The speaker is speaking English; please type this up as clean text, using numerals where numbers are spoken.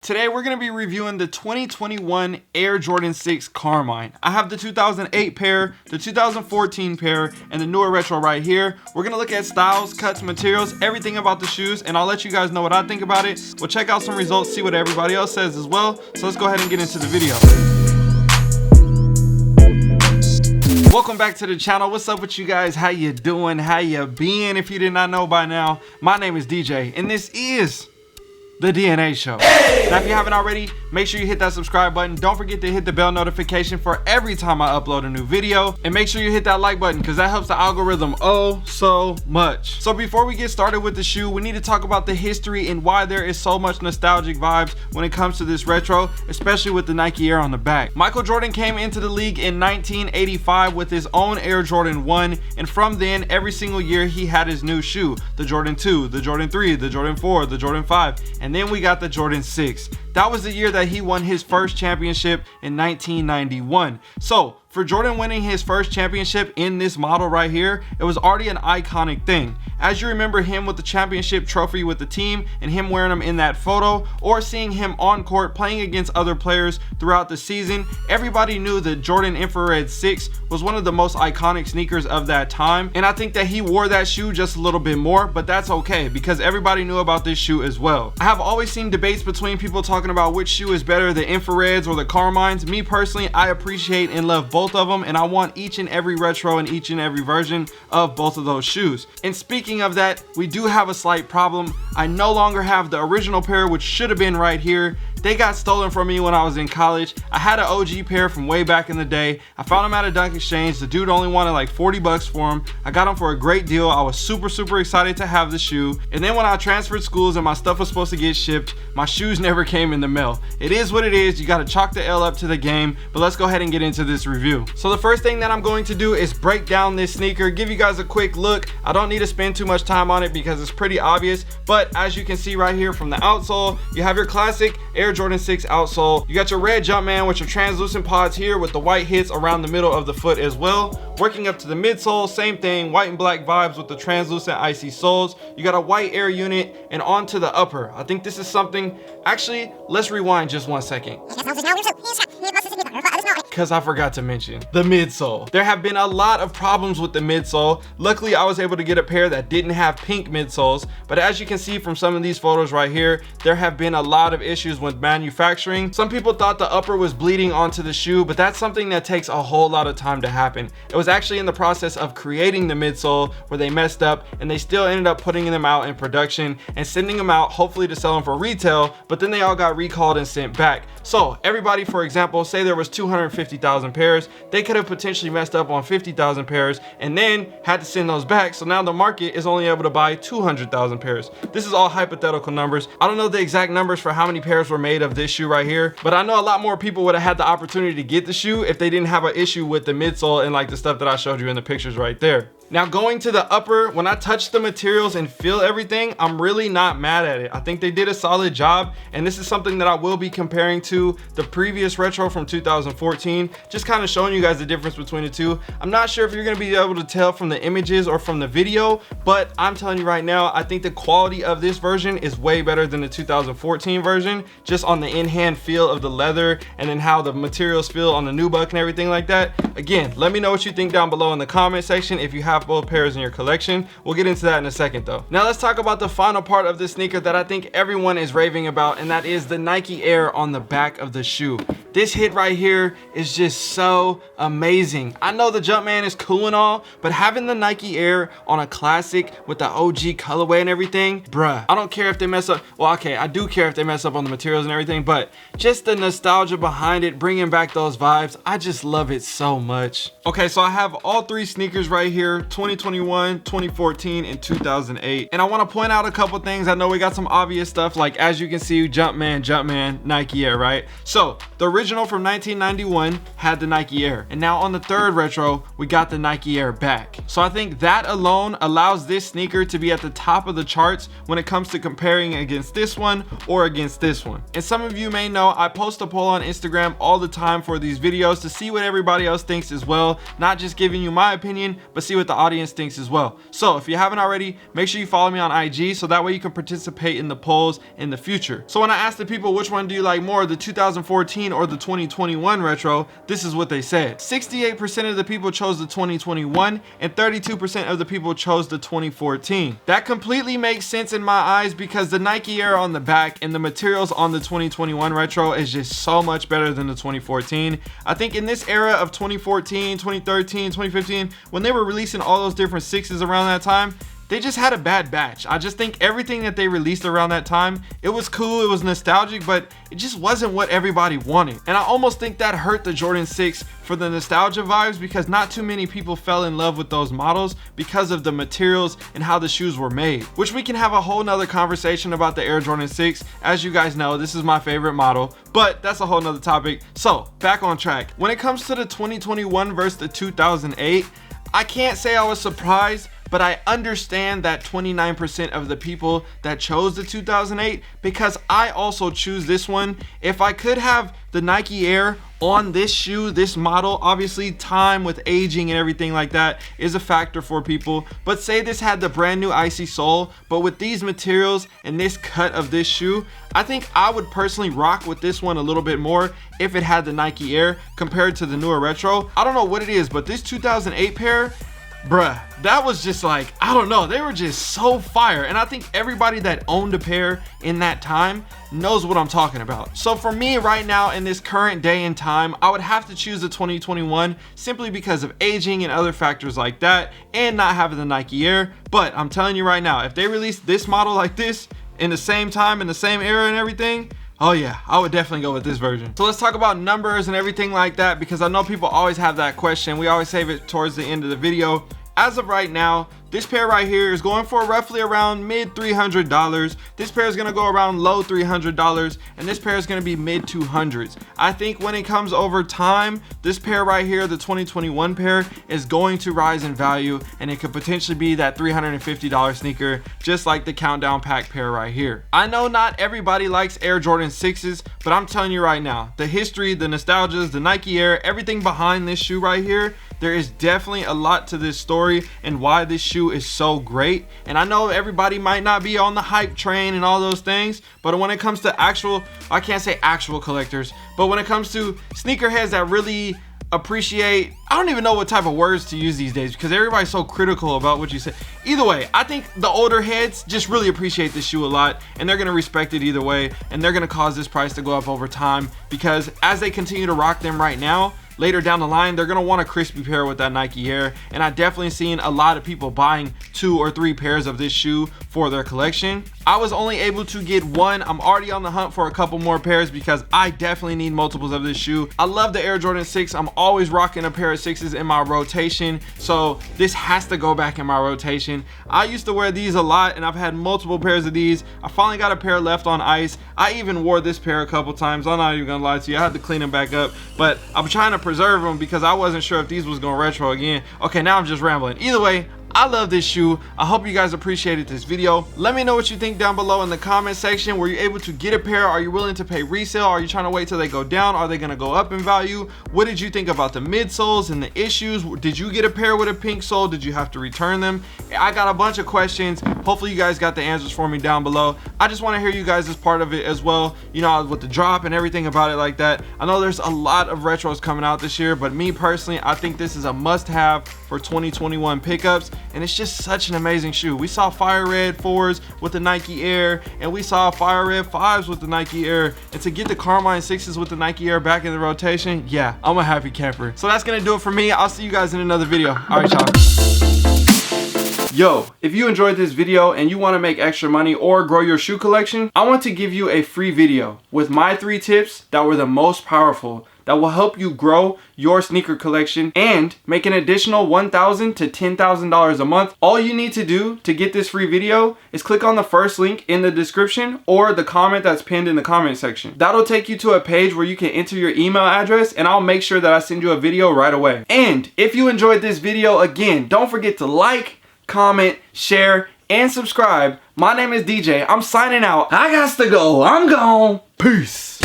Today we're going to be reviewing the 2021 Air Jordan 6 Carmine. I have the 2008 pair, the 2014 pair, and the newer retro right here. We're going to look at styles, cuts, materials, everything about the shoes, and I'll let you guys know what I think about it. We'll check out some results, see what everybody else says as well. So let's go ahead and get into the video. Welcome back to the channel. What's up with you guys? How you doing? How you been? If you did not know by now, my name is DJ and this is the DNA Show. Now if you haven't already, make sure you hit that subscribe button. Don't forget to hit the bell notification for every time I upload a new video, and make sure you hit that like button because that helps the algorithm oh so much. So before we get started with the shoe, we need to talk about the history and why there is so much nostalgic vibes when it comes to this retro, especially with the Nike Air on the back. Michael Jordan came into the league in 1985 with his own Air Jordan 1, and from then every single year he had his new shoe, the Jordan 2, the Jordan 3, the Jordan 4, the Jordan 5, and then we got the Jordan 6. That was the year that he won his first championship in 1991. So for Jordan winning his first championship in this model right here, it was already an iconic thing. As you remember him with the championship trophy with the team and him wearing them in that photo, or seeing him on court playing against other players throughout the season, everybody knew that Jordan Infrared 6 was one of the most iconic sneakers of that time. And I think that he wore that shoe just a little bit more, but that's okay because everybody knew about this shoe as well. I have always seen debates between people talking about which shoe is better, the Infrareds or the Carmines. Me personally, I appreciate and love both of them, and I want each and every retro and each and every version of both of those shoes. And speaking of that, we do have a slight problem. I no longer have the original pair, which should have been right here. They got stolen from me when I was in college. I had an OG pair from way back in the day. I found them at a Dunk Exchange. The dude only wanted like 40 bucks for them. I got them for a great deal. I was super excited to have the shoe. And then when I transferred schools and my stuff was supposed to get shipped, my shoes never came in the mail. It is what it is. You got to chalk the L up to the game. But let's go ahead and get into this review. So the first thing that I'm going to do is break down this sneaker, give you guys a quick look. I don't need to spend too much time on it because it's pretty obvious. But as you can see right here from the outsole, you have your classic Air Jordan 6 outsole. You got your red Jumpman with your translucent pods here with the white hits around the middle of the foot as well. Working up to the midsole, same thing, white and black vibes with the translucent icy soles. You got a white Air unit, and onto the upper. I think this is something, actually, let's rewind just 1 second, because I forgot to mention the midsole. There have been a lot of problems with the midsole. Luckily, I was able to get a pair that didn't have pink midsoles, but as you can see from some of these photos right here, there have been a lot of issues with manufacturing. Some people thought the upper was bleeding onto the shoe, but that's something that takes a whole lot of time to happen. It was actually in the process of creating the midsole where they messed up, and they still ended up putting them out in production and sending them out hopefully to sell them for retail, but then they all got recalled and sent back. So everybody, for example, say there was 250,000 pairs, they could have potentially messed up on 50,000 pairs and then had to send those back. So now the market is only able to buy 200,000 pairs. This is all hypothetical numbers. I don't know the exact numbers for how many pairs were made of this shoe right here, but I know a lot more people would have had the opportunity to get the shoe if they didn't have an issue with the midsole and like the stuff that I showed you in the pictures right there. Now going to the upper, when I touch the materials and feel everything, I'm really not mad at it. I think they did a solid job, and this is something that I will be comparing to the previous retro from 2014, just kind of showing you guys the difference between the two. I'm not sure if you're going to be able to tell from the images or from the video, but I'm telling you right now, I think the quality of this version is way better than the 2014 version, just on the in-hand feel of the leather and then how the materials feel on the nubuck and everything like that. Again, let me know what you think down below in the comment section if you have both pairs in your collection. We'll get into that in a second though. Now let's talk about the final part of this sneaker that I think everyone is raving about, and that is the Nike Air on the back of the shoe. This hit right here is just so amazing. I know the Jumpman is cool and all, but having the Nike Air on a classic with the OG colorway and everything, bruh, I don't care if they mess up. Well, okay, I do care if they mess up on the materials and everything, but just the nostalgia behind it, bringing back those vibes, I just love it so much. Okay, so I have all three sneakers right here, 2021, 2014, and 2008. And I want to point out a couple things. I know we got some obvious stuff, like as you can see, Jumpman, Nike Air, right? So the original from 1991 had the Nike Air, and now on the third retro we got the Nike Air back. So I think that alone allows this sneaker to be at the top of the charts when it comes to comparing against this one or against this one. And some of you may know I post a poll on Instagram all the time for these videos to see what everybody else thinks as well, not just giving you my opinion, but see what the audience thinks as well. So if you haven't already, make sure you follow me on IG so that way you can participate in the polls in the future. So when I asked the people which one do you like more, the 2014 or the 2021 retro, this is what they said. 68% of the people chose the 2021 and 32% of the people chose the 2014. That completely makes sense in my eyes because the Nike Air on the back and the materials on the 2021 retro is just so much better than the 2014. I think in this era of 2014, 2013, 2015, when they were releasing all those different sixes around that time, they just had a bad batch. I just think everything that they released around that time, it was cool, it was nostalgic, but it just wasn't what everybody wanted. And I almost think that hurt the Jordan 6 for the nostalgia vibes because not too many people fell in love with those models because of the materials and how the shoes were made, which we can have a whole nother conversation about the Air Jordan 6. As you guys know, this is my favorite model, but that's a whole nother topic. So back on track. When it comes to the 2021 versus the 2008, I can't say I was surprised, but I understand that 29% of the people that chose the 2008 because I also choose this one. If I could have the Nike Air on this shoe, this model, obviously time with aging and everything like that is a factor for people, but say this had the brand new icy sole, but with these materials and this cut of this shoe, I think I would personally rock with this one a little bit more if it had the Nike Air compared to the newer retro. I don't know what it is, but this 2008 pair, bruh, that was just like, I don't know, they were just so fire. And I think everybody that owned a pair in that time knows what I'm talking about. So for me right now in this current day and time, I would have to choose the 2021 simply because of aging and other factors like that and not having the Nike Air. But I'm telling you right now, if they released this model like this in the same time, in the same era and everything, oh yeah, I would definitely go with this version. So let's talk about numbers and everything like that because I know people always have that question. We always save it towards the end of the video. As of right now, this pair right here is going for roughly around mid $300. This pair is going to go around low $300, and this pair is going to be mid 200s. I think when it comes over time, this pair right here, the 2021 pair, is going to rise in value, and it could potentially be that $350 sneaker, just like the Countdown Pack pair right here. I know not everybody likes Air Jordan 6s, but I'm telling you right now, the history, the nostalgias, the Nike Air, everything behind this shoe right here, there is definitely a lot to this story and why this shoe is so great. And I know everybody might not be on the hype train and all those things, but when it comes to actual, I can't say actual collectors, but when it comes to sneakerheads that really appreciate, I don't even know what type of words to use these days because everybody's so critical about what you say. Either way, I think the older heads just really appreciate this shoe a lot, and they're gonna respect it either way, and they're gonna cause this price to go up over time because as they continue to rock them right now, later down the line, they're gonna want a crispy pair with that Nike Air. And I definitely seen a lot of people buying 2 or 3 pairs of this shoe for their collection. I was only able to get one. I'm already on the hunt for a couple more pairs because I definitely need multiples of this shoe. I love the Air Jordan 6. I'm always rocking a pair of 6s in my rotation, so this has to go back in my rotation. I used to wear these a lot, and I've had multiple pairs of these. I finally got a pair left on ice. I even wore this pair a couple times. I'm not even gonna lie to you. I had to clean them back up, but I'm trying to preserve them because I wasn't sure if these was going retro again. Okay, now I'm just rambling. Either way, I love this shoe. I hope you guys appreciated this video. Let me know what you think down below in the comment section. Were you able to get a pair? Are you willing to pay resale? Are you trying to wait till they go down? Are they going to go up in value? What did you think about the midsoles and the issues? Did you get a pair with a pink sole? Did you have to return them? I got a bunch of questions. Hopefully you guys got the answers for me down below. I just want to hear you guys as part of it as well, you know, with the drop and everything about it like that. I know there's a lot of retros coming out this year, but me personally, I think this is a must-have for 2021 pickups, and it's just such an amazing shoe. We saw fire red 4s with the Nike Air, and we saw fire red 5s with the Nike Air, and to get the Carmine 6s with the Nike Air back in the rotation, yeah, I'm a happy camper. So that's gonna do it for me. I'll see you guys in another video. All right, y'all. Yo, if you enjoyed this video and you want to make extra money or grow your shoe collection, I want to give you a free video with my 3 tips that were the most powerful that will help you grow your sneaker collection and make an additional $1,000 to $10,000 a month. All you need to do to get this free video is click on the first link in the description or the comment that's pinned in the comment section. That'll take you to a page where you can enter your email address and I'll make sure that I send you a video right away. And if you enjoyed this video, again, don't forget to like, comment, share, and subscribe. My name is DJ. I'm signing out. I got to go. I'm gone. Peace.